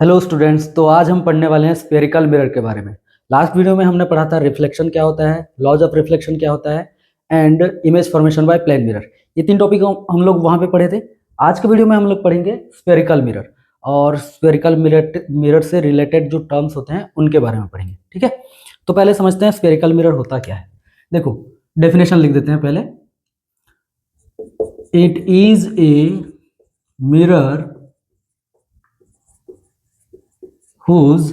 Hello students, तो आज हम पढ़ने वाले हैं स्फेरिकल मिरर के बारे में। लास्ट वीडियो में हमने पढ़ा था रिफ्लेक्शन क्या होता है, लॉज ऑफ रिफ्लेक्शन क्या होता है and image formation by plane mirror. ये तीन टॉपिक हम लोग वहाँ पे पढ़े थे। आज के वीडियो में हम लोग पढ़ेंगे स्फेरिकल मिरर और स्फेरिकल मिरर से रिलेटेड जो टर्म्स होते हैं उनके बारे में पढ़ेंगे। ठीक है, तो पहले समझते हैं स्फेरिकल मिरर होता क्या है। देखो, डेफिनेशन लिख देते हैं पहले। It is a mirror whose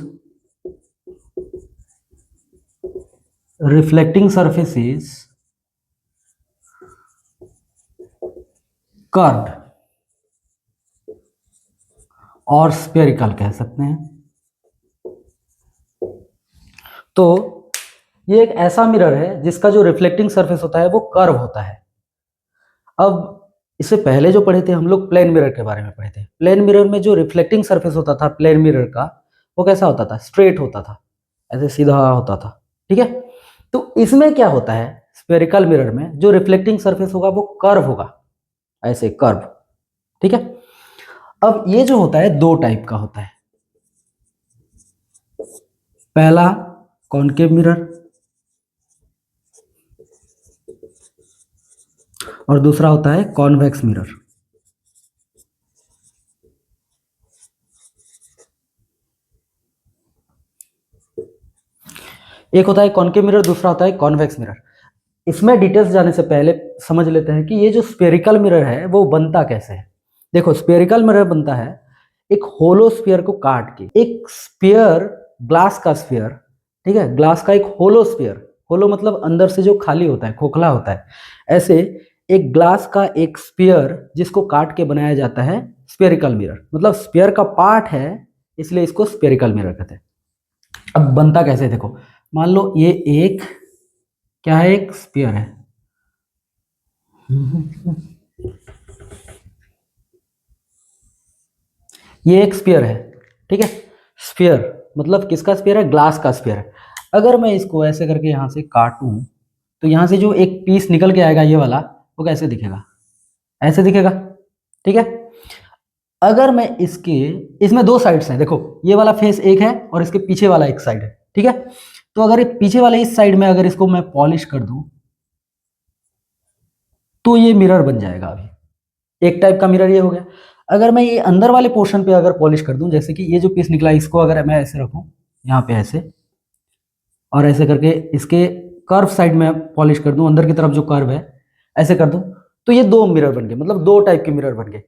reflecting surface is curved और spherical कह सकते हैं। तो ये एक ऐसा मिरर है जिसका जो रिफ्लेक्टिंग सरफेस होता है वो कर्व होता है। अब इससे पहले जो पढ़े थे हम लोग प्लेन मिरर के बारे में पढ़े थे। प्लेन मिरर में जो रिफ्लेक्टिंग सरफेस होता था प्लेन मिरर का, वो कैसा होता था? स्ट्रेट होता था, ऐसे सीधा होता था। ठीक है, तो इसमें क्या होता है, स्फेरिकल मिरर में जो रिफ्लेक्टिंग सरफेस होगा वो कर्व होगा, ऐसे कर्व। ठीक है, अब ये जो होता है दो टाइप का होता है। पहला कॉनकेव मिरर और दूसरा होता है कॉन्वेक्स मिरर। एक होता है कॉनकेव मिरर, दूसरा होता है कॉन्वेक्स मिरर। इसमें डिटेल्स जाने से पहले समझ लेते हैं कि ये जो स्फेरिकल मिरर है वो बनता कैसे है। देखो, स्फेरिकल मिरर बनता है एक होलो स्फीयर को काट के। एक स्फीयर, ग्लास का स्फीयर, ठीक है, ग्लास का एक होलो स्फीयर, होलो मतलब अंदर से जो खाली होता है, खोखला होता है, ऐसे एक ग्लास का एक स्फीयर जिसको काट के बनाया जाता है स्फेरिकल मिरर। मतलब स्फीयर का पार्ट है, इसलिए इसको स्फेरिकल मिरर कहते हैं। अब बनता कैसे, देखो, मान लो ये एक क्या है, एक स्फीयर है। ये एक स्फीयर है, ठीक है। स्फीयर मतलब किसका स्फीयर है? ग्लास का स्फीयर है। अगर मैं इसको ऐसे करके यहां से काटूं तो यहां से जो एक पीस निकल के आएगा ये वाला, वो कैसे दिखेगा? ऐसे दिखेगा। ठीक है, अगर मैं इसके, इसमें दो साइड्स हैं, देखो ये वाला फेस एक है और इसके पीछे वाला एक साइड है। ठीक है, तो अगर ये पीछे वाले इस साइड में अगर इसको मैं पॉलिश कर दूं तो ये मिरर बन जाएगा। अभी एक टाइप का मिरर ये हो गया। अगर मैं ये अंदर वाले पोर्शन पे अगर पॉलिश कर दूं, जैसे कि ये जो पीस निकला इसको अगर मैं ऐसे रखूं यहाँ पे ऐसे, और ऐसे करके इसके कर्व साइड में पॉलिश कर दूं, अंदर की तरफ जो कर्व है ऐसे कर दूं, तो ये दो मिरर बन गए, मतलब दो टाइप के मिरर बन गए।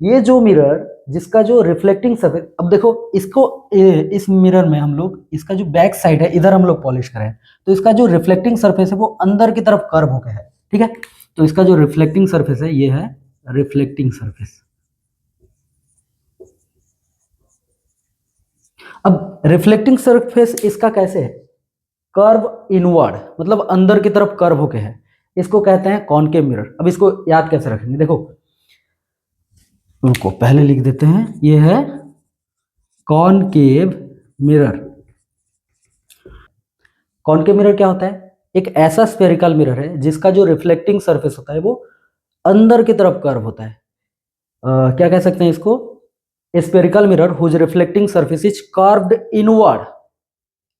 ये जो मिरर जिसका जो रिफ्लेक्टिंग सरफेस, अब देखो इसको इस मिरर में हम लोग इसका जो बैक साइड है इधर हम लोग पॉलिश करें तो इसका जो रिफ्लेक्टिंग सरफेस है वो अंदर की तरफ कर्व हो गया है। ठीक है, तो इसका जो रिफ्लेक्टिंग सरफेस है ये है रिफ्लेक्टिंग सरफेस। अब रिफ्लेक्टिंग सरफेस इसका कैसे है? कर्व इनवर्ड, मतलब अंदर की तरफ कर्व होके है। इसको कहते हैं कॉनकेव मिरर। अब इसको याद कैसे रखेंगे, देखो उनको पहले लिख देते हैं, ये है कॉनकेव मिरर। कॉनकेव मिरर क्या होता है? एक ऐसा स्फेरिकल मिरर है जिसका जो रिफ्लेक्टिंग सरफेस होता है वो अंदर की तरफ कर्व होता है। क्या कह सकते हैं इसको? Spherical mirror whose reflecting surface is curved inward,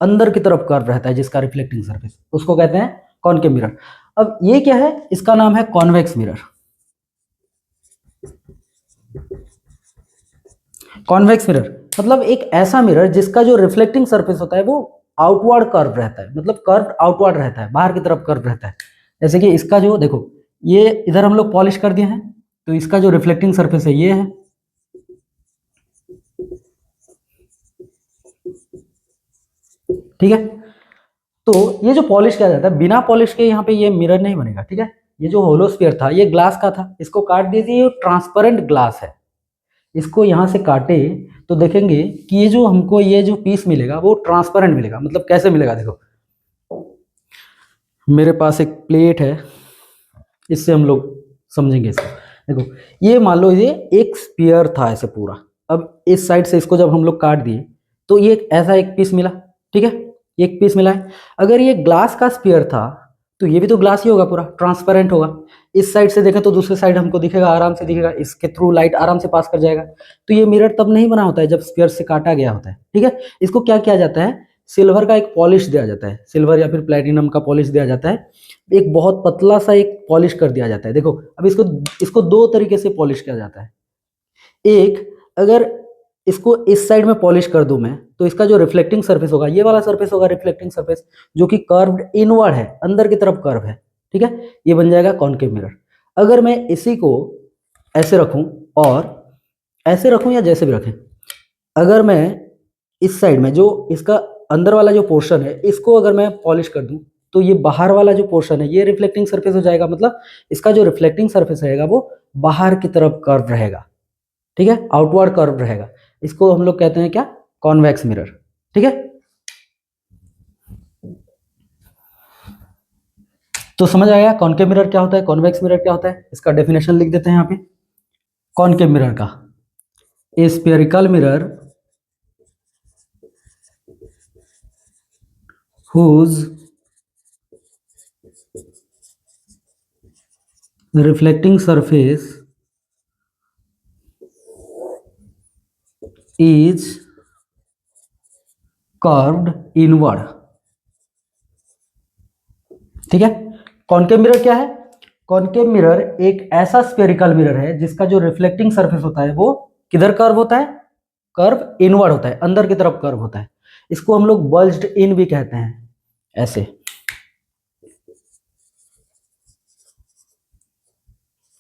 अंदर की तरफ कर्व रहता है जिसका रिफ्लेक्टिंग सरफेस, उसको कहते हैं कॉनकेव मिरर। अब ये क्या है? इसका नाम है कॉन्वेक्स मिरर। कॉन्वेक्स मिरर मतलब एक ऐसा मिरर जिसका जो रिफ्लेक्टिंग सरफेस होता है वो आउटवर्ड कर्व रहता है, मतलब कर्व आउटवर्ड रहता है, बाहर की तरफ कर्व रहता है। जैसे कि इसका जो देखो, ये इधर हम लोग पॉलिश कर दिए हैं तो इसका जो रिफ्लेक्टिंग सरफेस है ये है। ठीक है, तो ये जो पॉलिश किया जाता है, बिना पॉलिश के यहाँ पे ये मिरर नहीं बनेगा। ठीक है, ये जो होलो स्फीयर था ये ग्लास का था, इसको काट दीजिए, ये ट्रांसपेरेंट ग्लास है। इसको यहाँ से काटे तो देखेंगे कि ये जो हमको ये जो पीस मिलेगा वो ट्रांसपेरेंट मिलेगा। मतलब कैसे मिलेगा, देखो मेरे पास एक प्लेट है, इससे हम लोग समझेंगे इसको। देखो ये मान लो ये एक स्फीयर था ऐसे पूरा। अब इस साइड से इसको जब हम लोग काट दिए तो ये ऐसा एक पीस मिला। ठीक है, एक पीस मिला है। अगर ये ग्लास का स्फीयर था तो ये भी तो ग्लास ही होगा, पूरा ट्रांसपेरेंट होगा। इस साइड से देखें तो दूसरे साइड हमको दिखेगा, आराम से दिखेगा, इसके थ्रू लाइट आराम से पास कर जाएगा। तो ये मिरर तब नहीं बना होता है जब स्फीयर से काटा गया होता है, ठीक है। इसको क्या किया जाता है, सिल्वर का एक पॉलिश दिया जाता है, सिल्वर या फिर प्लेटिनम का पॉलिश दिया जाता है, एक बहुत पतला सा एक पॉलिश कर दिया जाता है। देखो अब इसको इसको दो तरीके से पॉलिश किया जाता है। एक, अगर इसको इस साइड में पॉलिश कर दूं मैं, तो इसका जो रिफ्लेक्टिंग सरफेस होगा, ये वाला सरफेस होगा रिफ्लेक्टिंग सरफेस, जो कि कर्व्ड इनवर्ड है, अंदर की तरफ कर्व है, ठीक है, ये बन जाएगा कॉनकेव मिरर। अगर मैं इसी को ऐसे रखूं और ऐसे रखूं या जैसे भी रखें, अगर मैं इस साइड में जो इसका अंदर वाला जो पोर्शन है, इसको अगर मैं पॉलिश कर दूं, तो ये बाहर वाला जो पोर्शन है ये रिफ्लेक्टिंग सरफेस हो जाएगा, मतलब इसका जो रिफ्लेक्टिंग सरफेस रहेगा वो बाहर की तरफ कर्व रहेगा, ठीक है, आउटवर्ड कर्व रहेगा। इसको हम लोग कहते हैं क्या, कॉन्वेक्स मिरर, ठीक है। तो समझ आया कॉनकेव मिरर क्या होता है, कॉन्वेक्स मिरर क्या होता है, इसका डेफिनेशन लिख देते हैं यहाँ पे। कॉनकेव मिरर का, ए spherical mirror whose reflecting surface is curved inward, ठीक है। कॉनकेव मिरर क्या है, कॉनकेव मिरर एक ऐसा स्फेरिकल मिरर है जिसका जो रिफ्लेक्टिंग सरफेस होता है वो किधर कर्व होता है, कर्व इनवर्ड होता है, अंदर की तरफ कर्व होता है। इसको हम लोग बल्ज्ड इन भी कहते हैं, ऐसे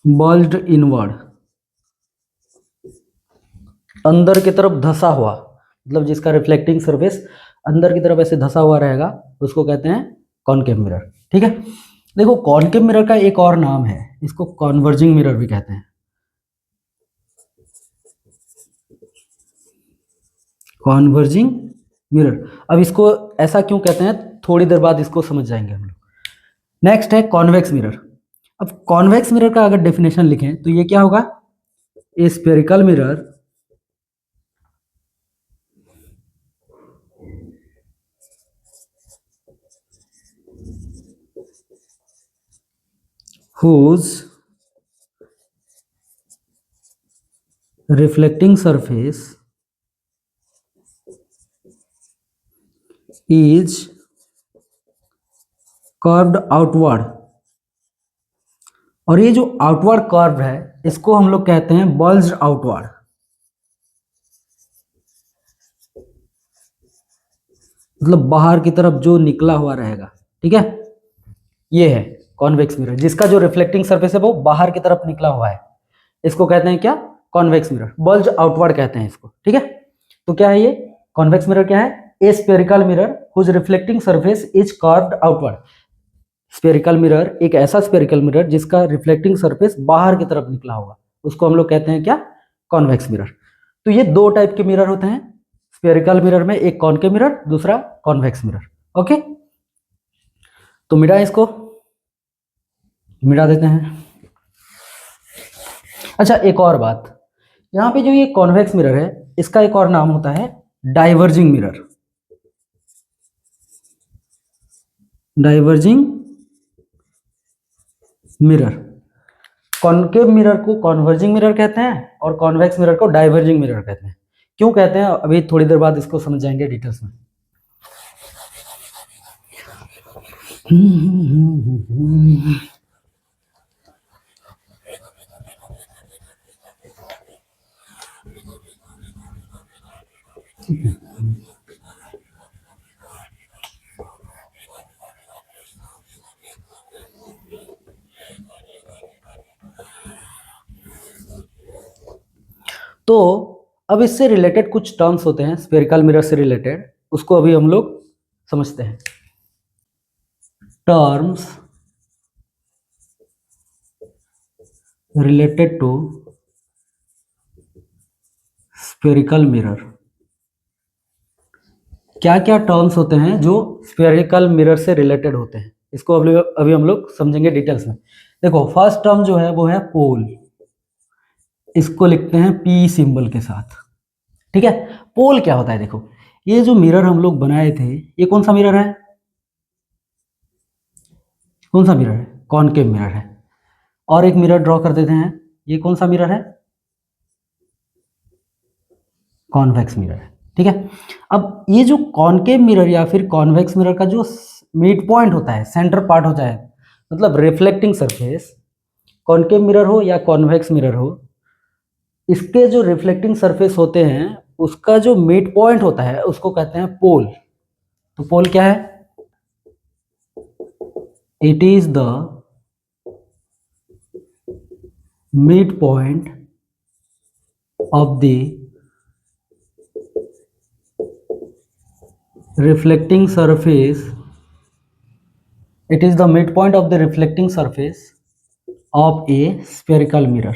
बल्ज्ड इनवर्ड, अंदर की तरफ धसा हुआ, मतलब जिसका रिफ्लेक्टिंग सरफेस अंदर की तरफ ऐसे धसा हुआ रहेगा, उसको कहते हैं कॉनकेव मिरर, ठीक है। देखो कॉनकेव मिरर का एक और नाम है, इसको कॉन्वर्जिंग मिरर भी कहते हैं, कॉन्वर्जिंग मिरर। अब इसको ऐसा क्यों कहते हैं, थोड़ी देर बाद इसको समझ जाएंगे हम लोग। नेक्स्ट है कॉन्वेक्स मिरर। अब कॉन्वेक्स मिरर का अगर डेफिनेशन लिखें तो ये क्या होगा, ए spherical mirror whose reflecting surface is curved outward, और ये जो आउटवर्ड कर्व है इसको हम लोग कहते हैं बल्ज्ड आउटवर्ड, मतलब बाहर की तरफ जो निकला हुआ रहेगा, ठीक है। ये है कॉन्वेक्स मिरर, जिसका जो रिफ्लेक्टिंग सरफेस है वो बाहर की तरफ निकला हुआ है, इसको कहते हैं क्या, कॉन्वेक्स मिरर, बल्ज आउटवर्ड कहते हैं इसको, ठीक है। तो क्या है ये कॉन्वेक्स मिरर, क्या है, a spherical mirror whose reflecting surface is curved outward. Spherical mirror एक ऐसा स्फेरिकल मिरर जिसका रिफ्लेक्टिंग सरफेस बाहर की तरफ निकला होगा, उसको हम लोग कहते हैं क्या, कॉन्वेक्स मिरर। तो ये दो टाइप के मिरर होते हैं स्फेरिकल मिरर में, एक कॉनकेव मिरर, दूसरा कॉन्वेक्स मिरर, ओके। तो मिटा इसको, मिटा देते हैं। अच्छा एक और बात, यहाँ पे जो ये कॉन्वेक्स मिरर है इसका एक और नाम होता है diverging mirror, diverging mirror. Concave mirror को कॉन्वर्जिंग मिरर कहते हैं और कॉन्वेक्स मिरर को डाइवर्जिंग मिरर कहते हैं। क्यों कहते हैं अभी थोड़ी देर बाद इसको समझ जाएंगे डिटेल्स में। तो अब इससे रिलेटेड कुछ टर्म्स होते हैं स्फेरिकल मिरर से रिलेटेड, उसको अभी हम लोग समझते हैं। Terms related to spherical mirror, क्या क्या टर्म्स होते हैं जो स्फेरिकल मिरर से रिलेटेड होते हैं, इसको अभी हम लोग समझेंगे डिटेल्स में। देखो फर्स्ट टर्म जो है वो है पोल, इसको लिखते हैं पी सिंबल के साथ, ठीक है। पोल क्या होता है, देखो ये जो मिरर हम लोग बनाए थे ये कौन सा मिरर है, कौन सा मिरर है, कॉनकेव मिरर है। और एक मिरर ड्रॉ कर देते हैं। ये कौन सा मिरर है? कॉन्वेक्स मिरर है, ठीक है। अब ये जो कॉनकेव मिरर या फिर कॉन्वेक्स मिरर का जो मिड पॉइंट होता है, सेंटर पार्ट होता है, मतलब रिफ्लेक्टिंग सरफेस, कॉनकेव मिरर हो या कॉन्वेक्स मिरर हो, इसके जो रिफ्लेक्टिंग सरफेस होते हैं उसका जो मिड पॉइंट होता है उसको कहते हैं पोल। तो पोल क्या है? It is the mid point of the reflecting surface, it is the midpoint of the reflecting surface of a spherical mirror।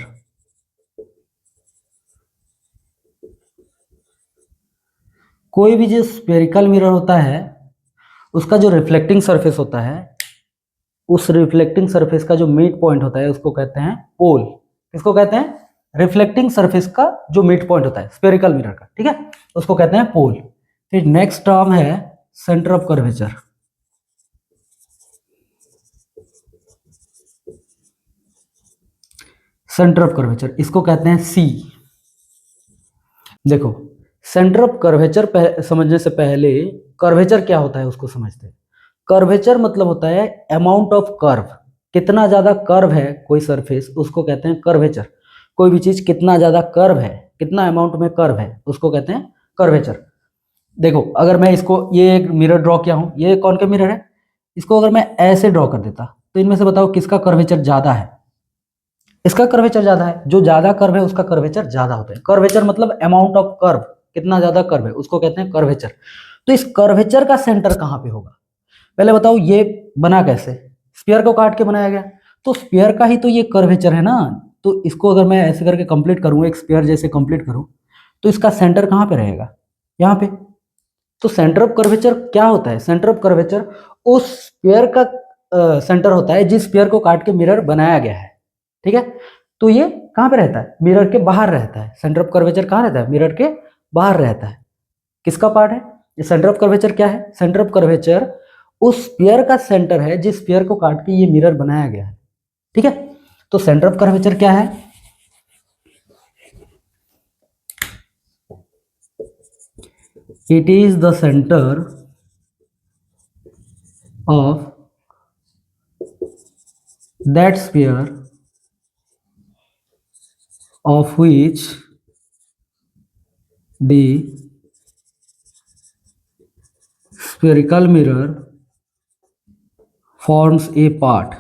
कोई भी जो स्फेरिकल मिरर होता है उसका जो रिफ्लेक्टिंग सरफेस होता है, उस रिफ्लेक्टिंग सरफेस का जो मिड पॉइंट होता है उसको कहते हैं पोल। किसको कहते हैं? रिफ्लेक्टिंग सरफेस का जो मिड पॉइंट होता है स्फेरिकल मिरर का, ठीक है, उसको कहते हैं पोल। फिर नेक्स्ट टर्म है centre of curvature. Centre of curvature इसको कहते हैं सी। देखो, सेंटर ऑफ कर्वेचर समझने से पहले कर्वेचर क्या होता है उसको समझते हैं। कर्वेचर मतलब होता है अमाउंट ऑफ कर्व, कितना ज्यादा कर्व है कोई सरफेस उसको कहते हैं कर्वेचर। कोई भी चीज कितना ज्यादा कर्व है, कितना अमाउंट में कर्व है उसको कहते हैं कर्वेचर। देखो, अगर मैं इसको, ये एक मिरर ड्रॉ किया हूं, ये कौन का मिरर है, इसको अगर मैं ऐसे ड्रॉ कर देता तो इनमें से बताओ किसका कर्वेचर ज्यादा है? इसका कर्वेचर ज्यादा है। जो ज्यादा कर्व है उसका कर्वेचर ज्यादा होता है। कर्वेचर मतलब अमाउंट ऑफ कर्व, कितना ज्यादा कर्व है उसको कहते हैं कर्वेचर। तो इस कर्वेचर का सेंटर कहां पे होगा? पहले बताओ ये बना कैसे? स्फीयर को काट के बनाया गया, तो स्फीयर का ही तो ये कर्वेचर है ना। तो इसको अगर मैं ऐसे करके कंप्लीट करूं, एक स्फीयर जैसे कंप्लीट करूं, तो इसका सेंटर कहां पे रहेगा? यहाँ पे। तो सेंटर ऑफ कर्वेचर क्या होता है? सेंटर ऑफ कर्वेचर उस स्फीयर का सेंटर होता है जिस स्फीयर को काट के मिरर बनाया गया है, ठीक है। तो ये कहां पे रहता है? मिरर के बाहर रहता है। सेंटर ऑफ कर्वेचर कहां रहता है? मिरर के बाहर रहता है। किसका पार्ट है ये? सेंटर ऑफ कर्वेचर क्या है? सेंटर ऑफ कर्वेचर उस स्फीयर का सेंटर है जिस स्फीयर को काट के ये मिरर बनाया गया है, ठीक है। तो सेंटर ऑफ कर्वेचर क्या है? It is the centre of that sphere of which the spherical mirror forms a part।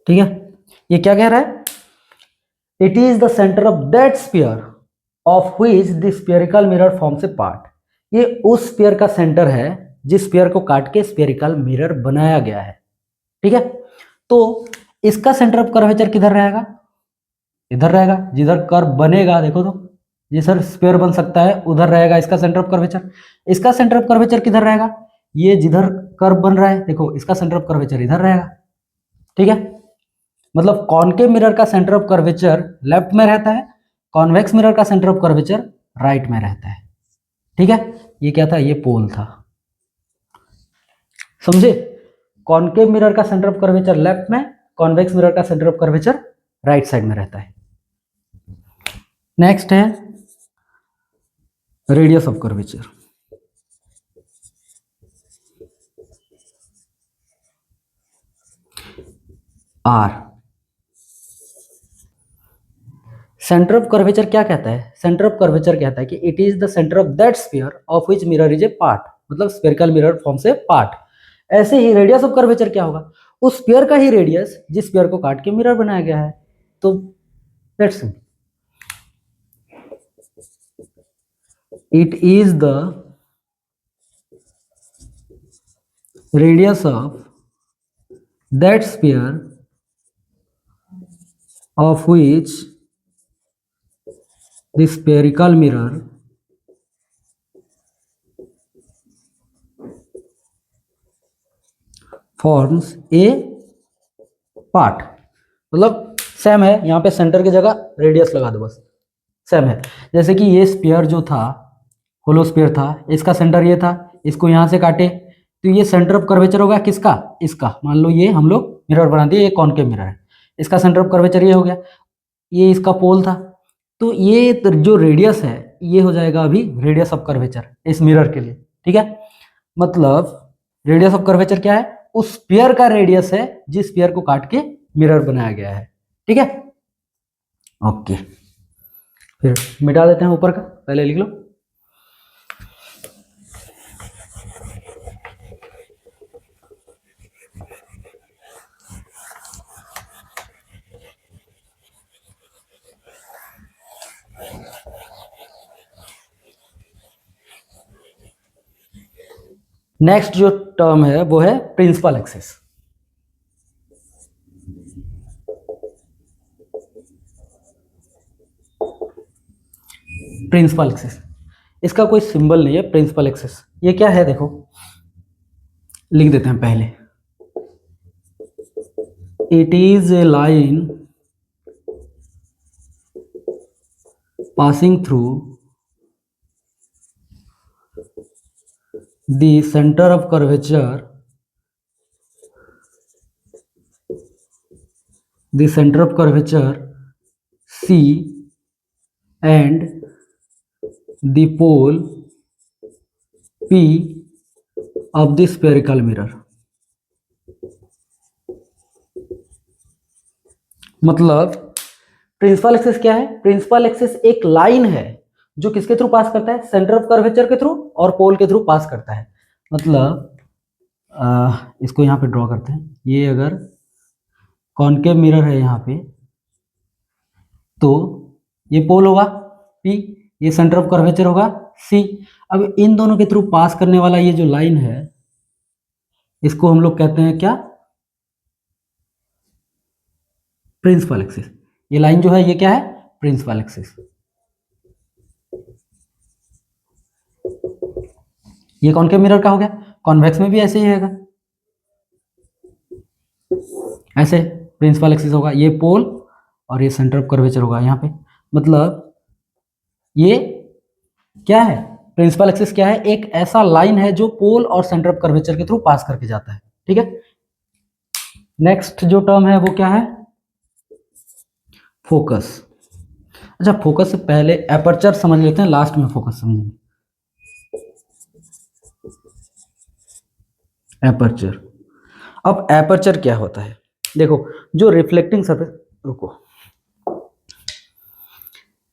ठीक है, ये क्या कह रहा है? It is the centre of that sphere of which the spherical mirror forms a part. ये उस स्फीयर का सेंटर है जिस स्फीयर को काट के स्फेरिकल मिरर बनाया गया है, ठीक है। तो इसका सेंटर ऑफ कर्वेचर किधर रहेगा? इधर रहेगा। जिधर कर्व बनेगा, देखो तो जिधर स्फीयर बन सकता है उधर रहेगा इसका सेंटर ऑफ कर्वेचर। इसका सेंटर ऑफ कर्वेचर किधर रहेगा? ये जिधर कर्व बन रहा है, देखो इसका सेंटर ऑफ कर्वेचर इधर रहेगा, ठीक है। मतलब कॉनकेव मिरर का सेंटर ऑफ कर्वेचर लेफ्ट में रहता है, कॉन्वेक्स मिरर का सेंटर ऑफ कर्वेचर राइट में रहता है, ठीक है। ये क्या था? ये पोल था, समझे? कॉनकेव मिरर का सेंटर ऑफ कर्वेचर लेफ्ट में, कॉन्वेक्स मिरर का centre of curvature right side में रहता है। नेक्स्ट है radius of curvature. R. Centre of curvature क्या कहता है? सेंटर ऑफ कर्वेचर कहता है कि it is the centre of that sphere of which mirror is a part, मतलब spherical mirror forms a part. ऐसे ही रेडियस ऑफ कर्वेचर क्या होगा? उस स्फीयर का ही रेडियस जिस स्फीयर को काट के मिरर बनाया गया है। तो let's see, it is the radius of that sphere of which the spherical mirror forms a part। मतलब सेम है, यहाँ पे सेंटर की जगह रेडियस लगा दो बस, सेम है। जैसे कि ये स्फीयर जो था, होलो स्फीयर था, इसका सेंटर ये था, इसको यहाँ से काटे, तो ये सेंटर ऑफ कर्वेचर होगा किसका, इसका। मान लो ये हम लोग मिरर बना दिए, ये कॉनकेव मिरर है, इसका सेंटर ऑफ कर्वेचर ये हो गया, ये इसका पोल था, तो ये जो रेडियस है ये हो जाएगा अभी रेडियस ऑफ कर्वेचर इस मिरर के लिए, ठीक है। मतलब रेडियस ऑफ कर्वेचर क्या है, उस स्फीयर का रेडियस है जिस स्फीयर को काट के मिरर बनाया गया है, ठीक है। ओके, फिर मिटा देते हैं ऊपर का, पहले लिख लो। नेक्स्ट जो टर्म है वो है प्रिंसिपल एक्सिस। प्रिंसिपल एक्सिस, इसका कोई सिंबल नहीं है। प्रिंसिपल एक्सिस ये क्या है, देखो लिख देते हैं पहले। It is A line passing through the center of curvature, the center of curvature C and the pole P of the spherical mirror। मतलब प्रिंसिपल एक्सिस क्या है, प्रिंसिपल एक्सिस एक लाइन है जो किसके थ्रू पास करता है, सेंटर ऑफ कर्वेचर के थ्रू और पोल के थ्रू पास करता है। मतलब इसको यहाँ पे ड्रॉ करते हैं, ये अगर कॉनकेव मिरर है यहाँ पे, तो ये पोल होगा P, ये सेंटर ऑफ कर्वेचर होगा C। अब इन दोनों के थ्रू पास करने वाला ये जो लाइन है इसको हम लोग कहते हैं क्या, प्रिंसिपल एक्सिस। ये लाइन जो है ये क्या है, प्रिंसिपल एक्सिस। ये कॉनकेव मिरर का हो गया, कॉन्वेक्स में भी ऐसे ही रहेगा, ऐसे प्रिंसिपल एक्सिस होगा, ये पोल और ये सेंटर ऑफ कर्वेचर होगा यहाँ पे। मतलब ये क्या है, प्रिंसिपल एक्सिस क्या है, एक ऐसा लाइन है जो पोल और सेंटर ऑफ कर्वेचर के थ्रू पास करके जाता है, ठीक है। नेक्स्ट जो टर्म है वो क्या है, फोकस। अच्छा, फोकस से पहले एपर्चर समझ लेते हैं, लास्ट में फोकस समझेंगे। एपर्चर, अब एपर्चर क्या होता है, देखो जो रिफ्लेक्टिंग सरफेस, रुको,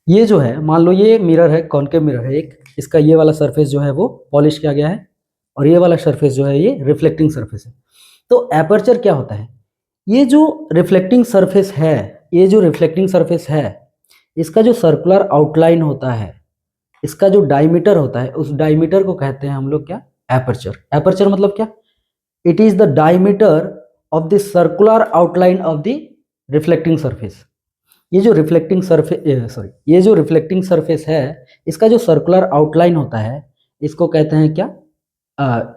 ये जो है मान लो ये मिरर है, कॉनकेव मिरर है एक, इसका ये वाला सरफेस जो है वो पॉलिश किया गया है और ये वाला सरफेस जो है ये रिफ्लेक्टिंग सरफेस है। तो एपर्चर क्या होता है, ये जो रिफ्लेक्टिंग सरफेस है, ये जो रिफ्लेक्टिंग सरफेस है इसका जो सर्कुलर आउटलाइन होता है, इसका जो डायमीटर होता है, उस डायमीटर को कहते हैं हम लोग क्या, एपर्चर। एपर्चर मतलब क्या, it is the diameter of the circular outline of the reflecting surface. ये जो रिफ्लेक्टिंग सरफेस ये जो रिफ्लेक्टिंग सरफेस है इसका जो सर्कुलर आउटलाइन होता है इसको कहते हैं क्या,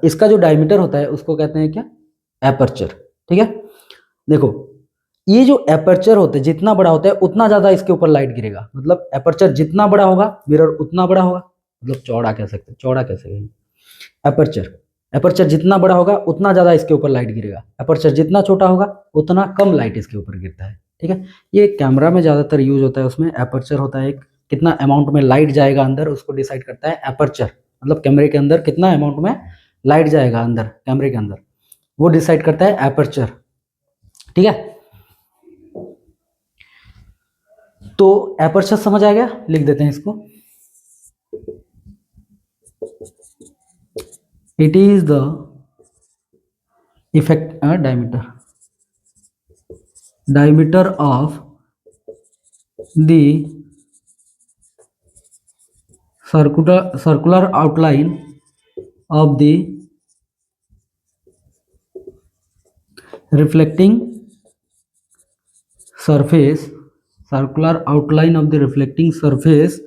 इसका जो डायमीटर होता है उसको कहते हैं क्या, एपर्चर, ठीक है। देखो ये जो एपर्चर होता है जितना बड़ा होता है उतना ज़्यादा इसके ऊपर लाइट गिरेगा। मतलब एपर्चर जितना बड़ा होगा मिरर उतना बड़ा होगा, मतलब चौड़ा कह सकते हैं, चौड़ा कैसे कहेंगे, एपर्चर, एपर्चर जितना बड़ा होगा उतना ज़्यादा इसके ऊपर लाइट गिरेगा, एपर्चर जितना छोटा होगा उतना कम लाइट इसके ऊपर गिरता है, ठीक है। ये कैमरा में ज़्यादातर यूज होता है, उसमें एपर्चर होता है, एक कितना अमाउंट में लाइट जाएगा अंदर उसको डिसाइड करता है एपर्चर। मतलब कैमरे के अंदर कितना अमाउंट में लाइट जाएगा अंदर कैमरे के अंदर, वो डिसाइड करता है एपर्चर, ठीक है। तो एपर्चर समझ आ गया, लिख देते हैं इसको। It is the effect diameter of the circular outline of the reflecting surface, circular outline of the reflecting surface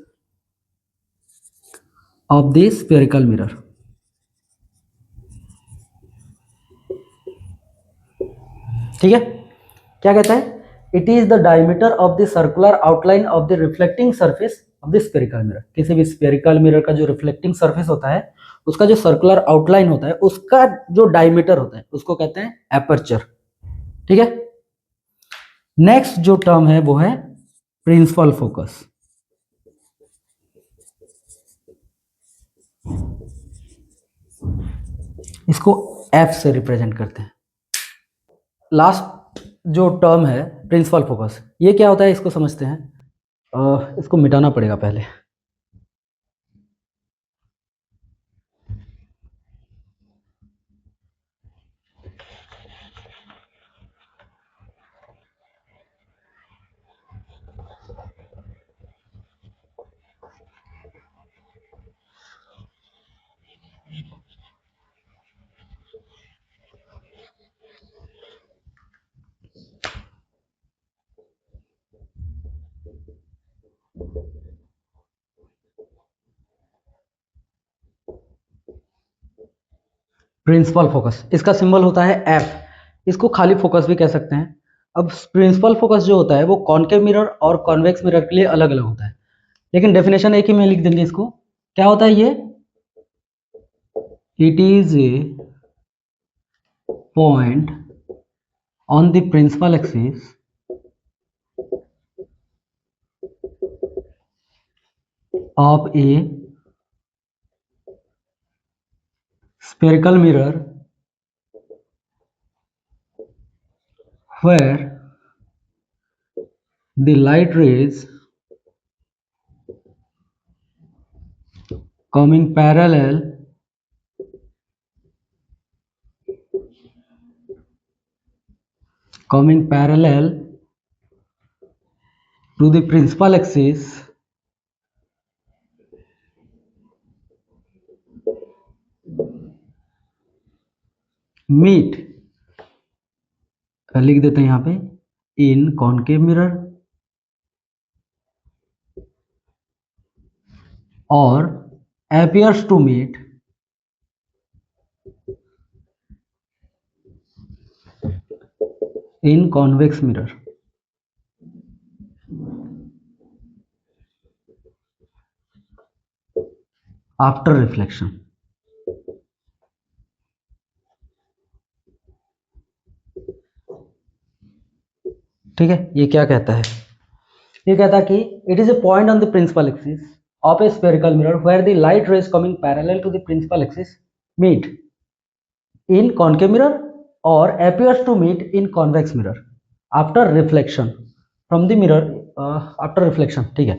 of the spherical mirror। ठीक है, क्या कहता है, it is the diameter of the circular outline of the reflecting surface of the spherical mirror. किसी भी spherical mirror का जो reflecting surface होता है उसका जो सर्कुलर आउटलाइन होता है उसका जो डायमीटर होता है उसको कहते हैं एपर्चर। ठीक है। नेक्स्ट जो टर्म है वो है प्रिंसिपल फोकस। इसको एफ से रिप्रेजेंट करते हैं। लास्ट जो टर्म है प्रिंसिपल फोकस, ये क्या होता है इसको समझते हैं। इसको मिटाना पड़ेगा पहले। प्रिंसिपल फोकस, इसका सिंबल होता है एफ। इसको खाली फोकस भी कह सकते हैं। अब प्रिंसिपल फोकस जो होता है वो कॉनकेव मिरर और कॉन्वेक्स मिरर के लिए अलग अलग होता है, लेकिन डेफिनेशन एक ही में लिख देंगे इसको। क्या होता है ये? It is a point on the principal axis of a spherical mirror where the light rays coming parallel to the principal axis meet, लिख देते हैं यहाँ पे, इन कॉनकेव मिरर और appears to meet in convex mirror after reflection। ठीक है। ये क्या कहता है? ये कहता है कि it is a point on the principal axis of a spherical mirror where the light rays coming parallel to the principal axis meet in concave mirror और appears to meet in convex mirror after reflection from the mirror after reflection। ठीक है।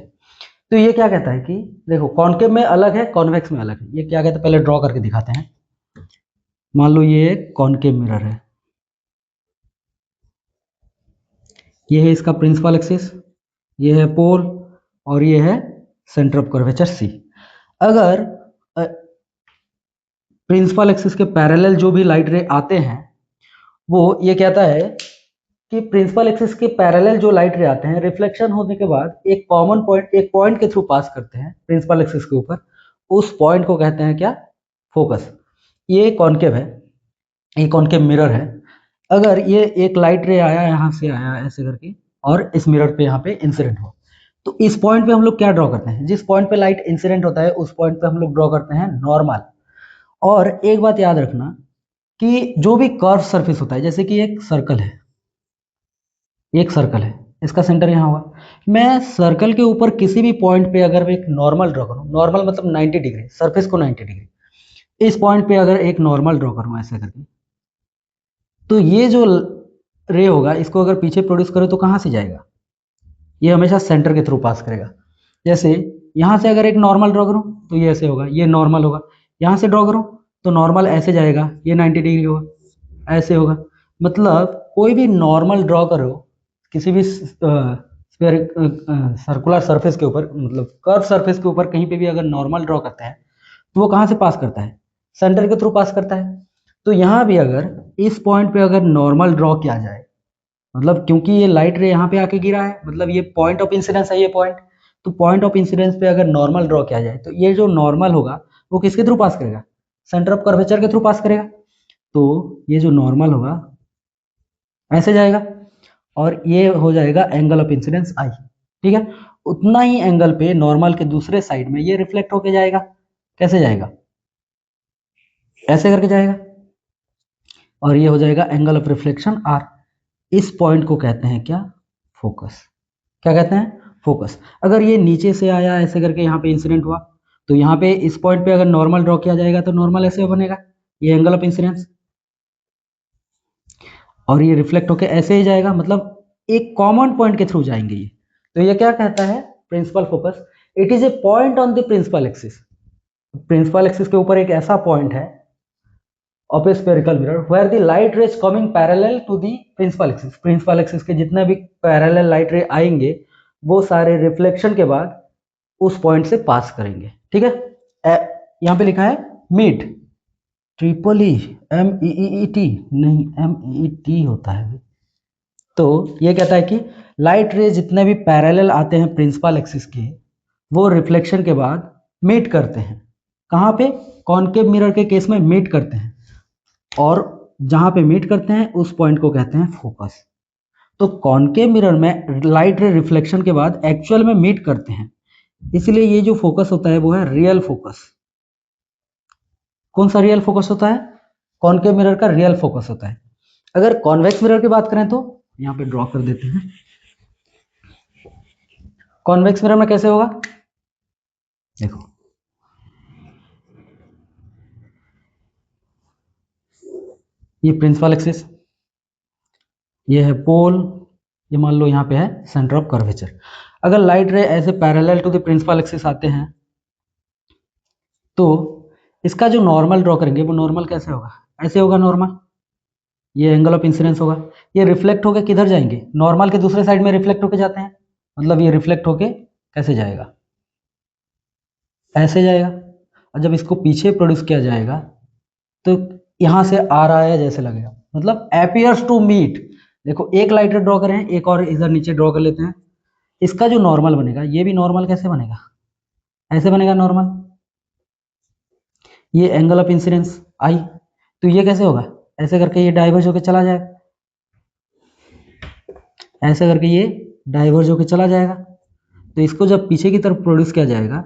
तो ये क्या कहता है कि देखो कॉनकेव में अलग है, कॉन्वेक्स में अलग है। ये क्या कहता है पहले ड्रॉ करके दिखाते हैं। मान लो ये कॉनकेव मिरर है, ये है इसका प्रिंसिपल एक्सिस, ये है पोल और ये है सेंटर ऑफ कर्वेचर सी। अगर प्रिंसिपल एक्सिस के पैरेलल जो भी लाइट रे आते हैं वो ये कहता है कि प्रिंसिपल एक्सिस के पैरेलल जो लाइट रे आते हैं रिफ्लेक्शन होने के बाद एक कॉमन पॉइंट, एक पॉइंट के थ्रू पास करते हैं प्रिंसिपल एक्सिस के ऊपर, उस पॉइंट को कहते हैं क्या? फोकस। ये कॉनकेव है, ये कॉनकेव मिरर है। अगर ये एक लाइट रे आया यहाँ से आया ऐसे करके और इस मिरर पे यहाँ पे इंसिडेंट हो, तो इस पॉइंट पे हम लोग क्या ड्रॉ करते हैं? जिस पॉइंट पे लाइट इंसिडेंट होता है उस पॉइंट पे हम लोग ड्रॉ करते हैं नॉर्मल। और एक बात याद रखना कि जो भी कर्व सरफेस होता है, जैसे कि एक सर्कल है, एक सर्कल है, इसका सेंटर यहाँ हुआ, मैं सर्कल के ऊपर किसी भी पॉइंट पे अगर मैं एक नॉर्मल ड्रॉ करूँ, नॉर्मल मतलब 90 डिग्री, सरफेस को 90 डिग्री, इस पॉइंट पे अगर एक नॉर्मल ड्रॉ करूँ ऐसे करके, तो ये जो रे होगा इसको अगर पीछे प्रोड्यूस करे तो कहाँ से जाएगा? ये हमेशा सेंटर के थ्रू पास करेगा। जैसे यहाँ से अगर एक नॉर्मल ड्रॉ करूँ तो ये ऐसे होगा, ये नॉर्मल होगा। यहाँ से ड्रॉ करूँ तो नॉर्मल ऐसे जाएगा, ये 90 डिग्री होगा, ऐसे होगा। मतलब कोई भी नॉर्मल ड्रॉ करो किसी भी सर्कुलर सरफेस के ऊपर, मतलब कर्व सरफेस के ऊपर कहीं पे भी अगर नॉर्मल ड्रॉ करता है तो वो कहाँ से पास करता है? सेंटर के थ्रू पास करता है। तो यहाँ भी अगर इस पॉइंट पे अगर नॉर्मल ड्रॉ किया जाए, मतलब क्योंकि ये लाइट रे यहाँ पे आके गिरा है, मतलब ये पॉइंट ऑफ इंसिडेंस है ये पॉइंट, तो पॉइंट ऑफ इंसिडेंस पे अगर नॉर्मल ड्रॉ किया जाए तो ये जो नॉर्मल होगा वो किसके थ्रू पास करेगा? सेंटर ऑफ कर्वेचर के थ्रू पास करेगा। तो ये जो नॉर्मल होगा ऐसे जाएगा और ये हो जाएगा एंगल ऑफ इंसिडेंस आई। ठीक है। उतना ही एंगल पे नॉर्मल के दूसरे साइड में ये रिफ्लेक्ट होके जाएगा। कैसे जाएगा? ऐसे करके जाएगा, और ये हो जाएगा एंगल ऑफ रिफ्लेक्शन आर। इस पॉइंट को कहते हैं क्या? फोकस। क्या कहते हैं? फोकस। अगर ये नीचे से आया ऐसे करके यहाँ पे इंसिडेंट हुआ, तो यहाँ पे इस पॉइंट पे अगर नॉर्मल ड्रॉ किया जाएगा तो नॉर्मल ऐसे बनेगा, ये एंगल ऑफ इंसिडेंस, और ये रिफ्लेक्ट होके ऐसे ही जाएगा, मतलब एक कॉमन पॉइंट के थ्रू जाएंगे ये। तो ये क्या कहता है? Principal focus. It is a point on the principal axis. Principal axis के ऊपर एक ऐसा पॉइंट है of a spherical mirror where the light rays coming parallel to the principal axis. Principal axis के जितने भी पैरेलल लाइट रे आएंगे वो सारे रिफ्लेक्शन के बाद उस पॉइंट से पास करेंगे। ठीक है, यहाँ पे लिखा है meet, triple E, M E E T नहीं, एम ई टी होता है। तो ये कहता है कि लाइट रे जितने भी पैरेलल आते हैं प्रिंसिपल एक्सिस के, वो रिफ्लेक्शन के बाद मीट करते हैं। कहाँ पे? कॉनकेव मिरर के केस में मीट करते हैं, और जहां पे मीट करते हैं उस पॉइंट को कहते हैं फोकस। तो कॉनकेव मिरर में लाइट रे रिफ्लेक्शन के बाद एक्चुअल में मीट करते हैं, इसलिए ये जो फोकस होता है वो है रियल फोकस। कौन सा रियल फोकस होता है? कॉनकेव मिरर का रियल फोकस होता है। अगर कॉन्वेक्स मिरर की बात करें तो यहाँ पे ड्रॉ कर देते हैं। कॉन्वेक्स मिरर में कैसे होगा? देखो, ये प्रिंसिपल एक्सिस, ये है पोल, ये मान लो यहाँ पे है सेंटर ऑफ कर्वेचर। अगर लाइट रे ऐसे parallel to the principal axis आते हैं तो इसका जो नॉर्मल ड्रॉ करेंगे वो नॉर्मल कैसे होगा? ऐसे होगा नॉर्मल, ये एंगल ऑफ इंसिडेंस होगा। ये रिफ्लेक्ट होकर किधर जाएंगे? नॉर्मल के दूसरे साइड में रिफ्लेक्ट होकर जाते हैं, मतलब ये रिफ्लेक्ट होके कैसे जाएगा? ऐसे जाएगा। और जब इसको पीछे प्रोड्यूस किया जाएगा तो यहाँ से आ रहा है जैसे लगेगा, मतलब एपियर्स टू मीट। देखो, एक लाइट रे ड्रॉ करें, एक और इधर नीचे ड्रॉ कर लेते हैं। इसका जो नॉर्मल बनेगा, ये भी नॉर्मल कैसे बनेगा? ऐसे बनेगा नॉर्मल। ये एंगल ऑफ इंसिडेंस आई, तो ये कैसे होगा? ऐसे करके ये डाइवर्ज होकर चला जाएगा, ऐसे करके ये डाइवर्ज होकर चला जाएगा। तो इसको जब पीछे की तरफ प्रोड्यूस किया जाएगा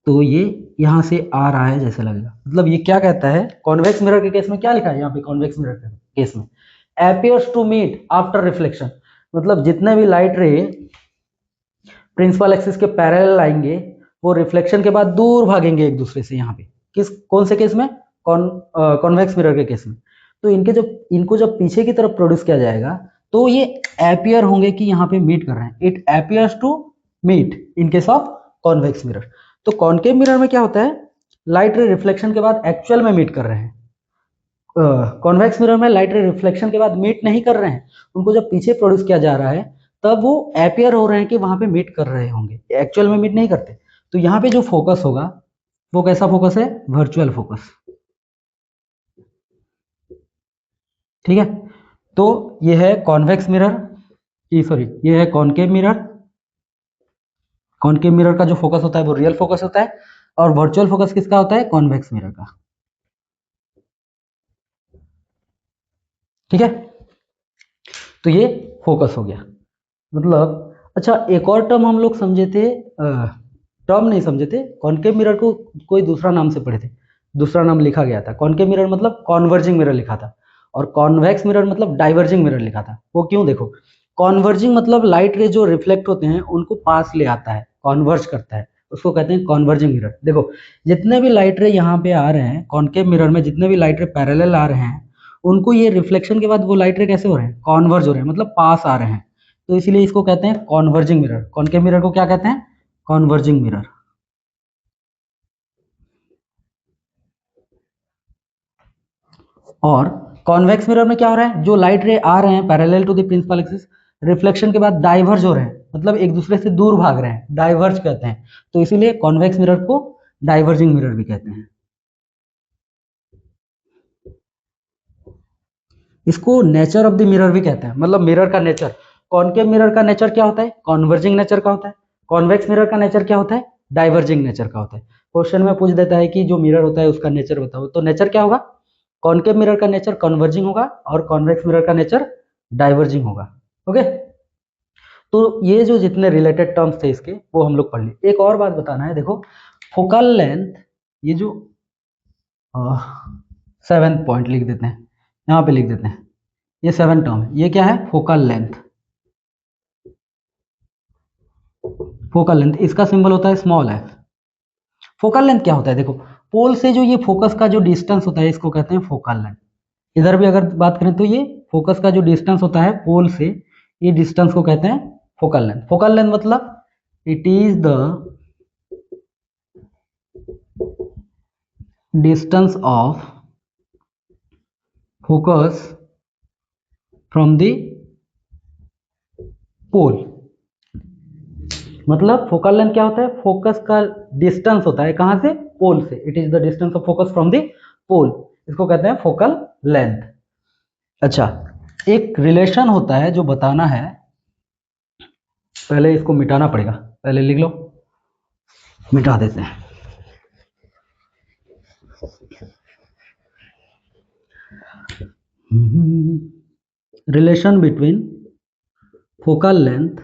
तो ये यहाँ से आ रहा है जैसे लगेगा। मतलब ये क्या कहता है? कॉन्वेक्स मिरर के केस में क्या लिखा है यहाँ पे? कॉन्वेक्स मिरर के केस में appears to meet after reflection, मतलब जितने भी लाइट रे प्रिंसिपल एक्सिस के पैरेलल आएंगे वो रिफ्लेक्शन के बाद दूर भागेंगे एक दूसरे से। यहाँ पे किस कौन से केस में? कॉन्वेक्स मिरर के केस में। तो इनको जब पीछे की तरफ प्रोड्यूस किया जाएगा तो ये एपियर होंगे कि यहाँ पे मीट कर रहे हैं। It appears to meet in case of convex mirror. तो कॉनकेव मिरर में क्या होता है? लाइट रे रिफ्लेक्शन के बाद एक्चुअल में मीट कर रहे हैं। कॉन्वेक्स मिरर में लाइट रे रिफ्लेक्शन के बाद मीट नहीं कर रहे हैं, उनको जब पीछे प्रोड्यूस किया जा रहा है तब वो एपियर हो रहे हैं कि वहां पे मीट कर रहे होंगे, एक्चुअल में मीट नहीं करते। तो यहाँ पे जो फोकस होगा वो कैसा फोकस है? Virtual focus. ठीक है, तो ये है कॉन्वेक्स मिरर, सॉरी, ये है कॉनकेव मिरर। कॉनकेव मिरर का जो फोकस होता है वो रियल फोकस होता है, और वर्चुअल फोकस किसका होता है? कॉन्वेक्स मिरर का। ठीक है, तो ये फोकस हो गया। मतलब अच्छा, एक और टर्म हम लोग समझे थे, टर्म नहीं समझे थे, कॉनकेव मिरर को कोई दूसरा नाम से पढ़े थे, दूसरा नाम लिखा गया था। कॉनकेव मिरर मतलब कॉन्वर्जिंग मिरर लिखा था, और कॉन्वेक्स मिरर मतलब डाइवर्जिंग मिरर लिखा था। वो क्यों? देखो, कॉन्वर्जिंग मतलब लाइट रे जो रिफ्लेक्ट होते हैं उनको पास ले आता है, कॉन्वर्ज करता है, उसको कहते हैं कॉन्वर्जिंग मिरर। देखो, जितने भी लाइट रे यहाँ पे आ रहे हैं कॉनकेव मिरर में, जितने भी लाइट रे पैरेलल आ रहे हैं, उनको ये रिफ्लेक्शन के बाद वो लाइट रे कैसे हो रहे हैं? कॉन्वर्ज हो रहे हैं, मतलब पास आ रहे हैं। तो इसलिए इसको कहते हैं कॉन्वर्जिंग मिरर। कॉनकेव मिरर को क्या कहते हैं? Converging mirror. और कॉन्वेक्स मिरर में क्या हो रहा है? जो लाइट रे आ रहे हैं parallel to the principal axis, reflection के बाद डाइवर्ज हो रहे हैं, मतलब एक दूसरे से दूर भाग रहे हैं, डाइवर्ज कहते हैं। तो इसीलिए कॉन्वेक्स मिरर को डाइवर्जिंग मिरर भी कहते हैं। इसको नेचर ऑफ द मिरर भी कहते हैं, मतलब मिरर का नेचर। कॉनकेव मिरर का नेचर क्या होता है? कॉन्वर्जिंग नेचर का होता है। कॉन्वेक्स मिरर का नेचर क्या होता है? डाइवर्जिंग नेचर का होता है। क्वेश्चन में पूछ देता है कि जो मिरर होता है उसका नेचर बताओ, तो नेचर क्या होगा? कॉनकेव मिरर का नेचर कन्वर्जिंग होगा, और कॉन्वेक्स मिरर का नेचर डाइवर्जिंग होगा। ओके, तो ये जो जितने रिलेटेड टर्म्स थे इसके वो हम लोग पढ़ लिए। एक और बात बताना है, देखो, फोकल लेंथ, ये जो 7th पॉइंट लिख देते हैं, यहाँ पे लिख देते हैं, ये 7 टर्म है। ये क्या है? Focal length. फोकल लेंथ, इसका सिंबल होता है स्मॉल एफ। फोकल लेंथ क्या होता है? देखो, पोल से जो ये फोकस का जो डिस्टेंस होता है इसको कहते हैं फोकल लेंथ। इधर भी अगर बात करें तो ये फोकस का जो डिस्टेंस होता है पोल से, ये डिस्टेंस को कहते हैं फोकल लेंथ। फोकल लेंथ मतलब it is the distance of focus from the pole. मतलब फोकल लेंथ क्या होता है? फोकस का डिस्टेंस होता है कहां से? पोल से। It is the distance of focus from the pole, इसको कहते हैं फोकल लेंथ। अच्छा, एक रिलेशन होता है जो बताना है, पहले इसको मिटाना पड़ेगा, पहले लिख लो, मिटा देते हैं। Relation between focal length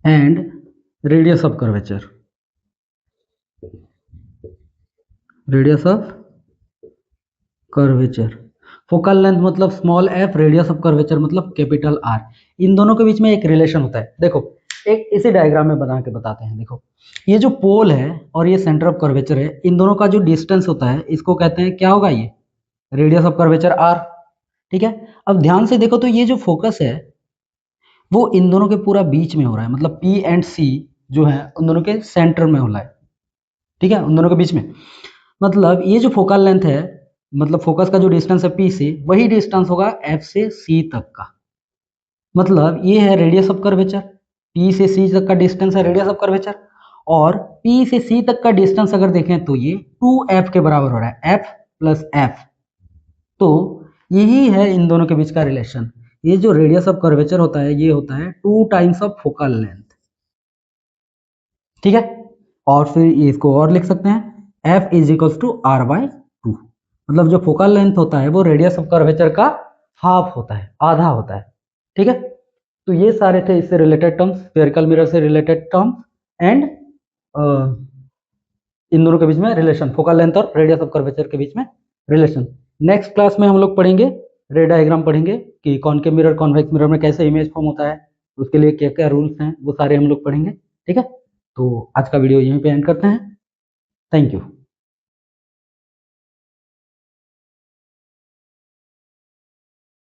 and radius of curvature. Radius of curvature, focal length मतलब small f, radius of curvature मतलब कैपिटल आर। इन दोनों के बीच में एक रिलेशन होता है। देखो, एक इसी डायग्राम में बना के बताते हैं। देखो, ये जो पोल है और ये सेंटर ऑफ कर्वेचर है, इन दोनों का जो डिस्टेंस होता है इसको कहते हैं, क्या होगा? ये रेडियस ऑफ कर्वेचर आर। ठीक है, अब ध्यान से देखो तो ये जो फोकस है वो इन दोनों के पूरा बीच में हो रहा है, मतलब पी एंड सी जो है उन दोनों के सेंटर में हो रहा है। ठीक है, उन दोनों के बीच में, मतलब ये जो फोकल लेंथ है, मतलब फोकस का जो डिस्टेंस है पी से, वही डिस्टेंस होगा एफ से सी तक का। मतलब ये है रेडियस ऑफ कर्वेचर, पी से सी तक का डिस्टेंस है रेडियस ऑफ कर्वेचर। और पी से सी तक का डिस्टेंस अगर देखें तो ये 2f के बराबर हो रहा है, f प्लस f। तो यही है इन दोनों के बीच का रिलेशन। ये जो रेडियस ऑफ कर्वेचर होता है ये होता है 2 टाइम्स ऑफ फोकल लेंथ। ठीक है, और फिर इसको और लिख सकते हैं, f is equal to r by 2। मतलब जो फोकल लेंथ होता है वो रेडियस ऑफ कर्वेचर का हाफ होता है, आधा होता है। ठीक है, तो ये सारे थे इससे रिलेटेड टर्म्स, स्फेरिकल मिरर से रिलेटेड टर्म्स एंड इन दोनों के बीच में रिलेशन, फोकल लेंथ और रेडियस ऑफ कर्वेचर के बीच में रिलेशन। नेक्स्ट क्लास में हम लोग पढ़ेंगे, रे डायग्राम पढ़ेंगे कि कॉनकेव मिरर कॉन्वेक्स मिरर में कैसे इमेज फॉर्म होता है, उसके लिए क्या क्या रूल्स हैं, वो सारे हम लोग पढ़ेंगे। ठीक है, तो आज का वीडियो यहीं पे एंड करते हैं। Thank you.